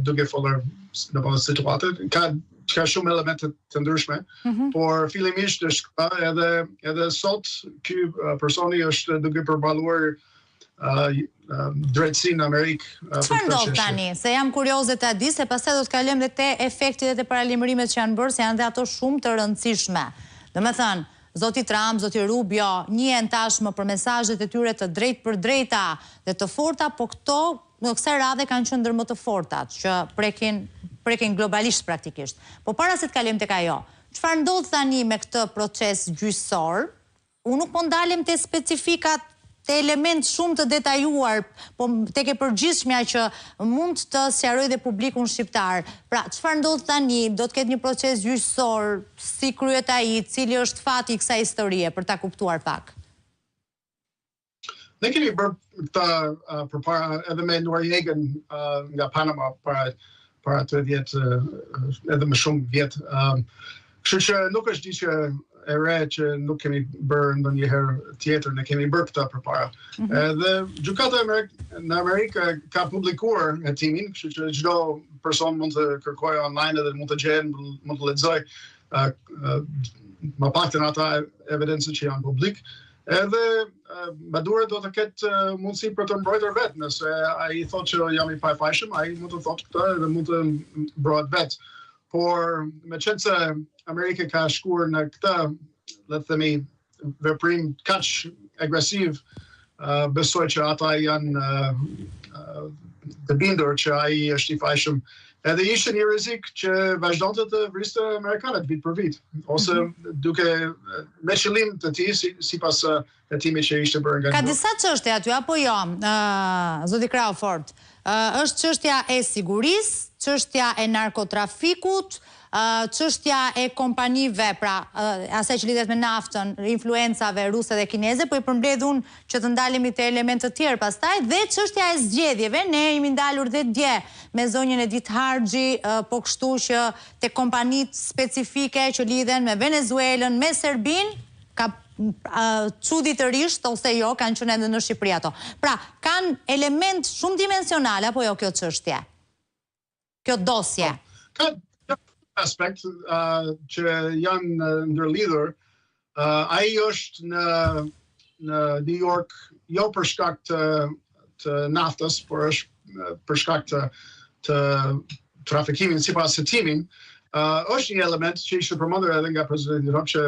duke folur në bazë situatet. Ka shumë elemente të ndryshme, por fillimisht është edhe sot ky personi është duke përballuar drejtësinë në Amerikë. Çfarë ndodh tani? Se jam kurioze ta di, se pastaj do të kalojmë te efektet dhe te paralajmërimet që janë bërë, se janë dhe ato shumë të rëndësishme. Domethënë, zoti Trump, zoti Rubio, njihen tashmë për mesazhet e tyre të drejtë për drejta dhe të forta, po këto në kësaj radhe kanë qenë ndër më të fortat që prekin globalisht praktikisht. Po para se të kalojmë tek ajo, çfarë ndodh tani me këtë proces gjyqësor? Unë nuk po ndalem te specifikat, te element shumë të detajuar, po tek e përgjithshmja që mund të sqaroj dhe publikun shqiptar. Pra, çfarë ndodh tani? Do të ketë një proces gjyqësor, si kryhet ai, cili është fati i kësaj historie për ta kuptuar pak? Ne kemi bërë këta përpara edhe me Noriegën nga Panama para 30 edhe më shumë vjet. Kështu që nuk është diçka e re që nuk kemi bërë ndonjëherë tjetër, ne kemi bërë këta përpara. Edhe gjykata në Amerikë ka publikuar hetimin, kështu që çdo person mund të kërkojë online edhe mund të gjejë, mund të lexojë më paktën ata evidencë që janë publik. Edhe Maduro do të ketë mundësi për të mbrojtur vetë, nëse ai thotë që jam i pafajshëm, ai mund të thotë këtë edhe mund të mbrohet vetë. Por meqense se Amerika ka shkuar në këtë, le të themi, veprim kaq agresiv, besoj që ata janë të bindur që ai është i fajshëm. Edhe ishte një rrezik që vazhdonte të vriste amerikanët vit për vit, ose duke me qëllim të tij sipas hetimit që ishte bërë nga. Ka disa çështje aty apo jo, zoti Crawford? Është çështja e sigurisë, çështja e narkotrafikut, çështja e kompanive, pra asaj që lidhet me naftën, influencave ruse dhe kineze, po i përmbledh unë që të ndalemi te elemente të tjerë pastaj, dhe çështja e zgjedhjeve. Ne jemi ndalur dhe dje me zonjën Edith Harxhi, po kështu që te kompanitë specifike që lidhen me Venezuelën, me Serbinë, ka çuditërisht ose jo, kanë qenë edhe në Shqipëri ato. Pra, kanë element shumë dimensionale apo jo kjo çështje? Kjo dosje. Ka aspekt që janë ndërlidhur. Ai është në New York jo për shkak të naftës, por është për shkak të trafikimit sipas hetimin. Është një element që ishte përmendur edhe nga presidenti Trump që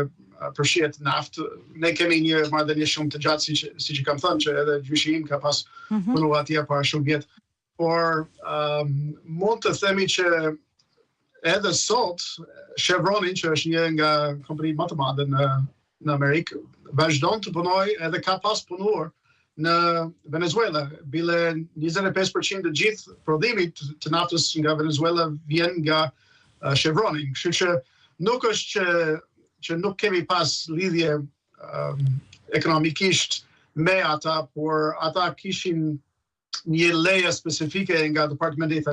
përshihet naftë. Ne kemi një marrëdhënie shumë të gjatë, siç i kam thënë, që edhe gjyqi im ka pas punuar atje para shumë vjet. Por mund të themi që edhe sot Chevronin, që është një nga kompanitë më të mëdha në Amerikë, vazhdon të punojë edhe ka pas punuar në Venezuela. Bile 25% të gjithë prodhimit të naftës nga Venezuela vjen nga Chevronin. Kështu që nuk është që nuk kemi pas lidhje ekonomikisht me ata, por ata kishin një leje specifike nga Departamenti i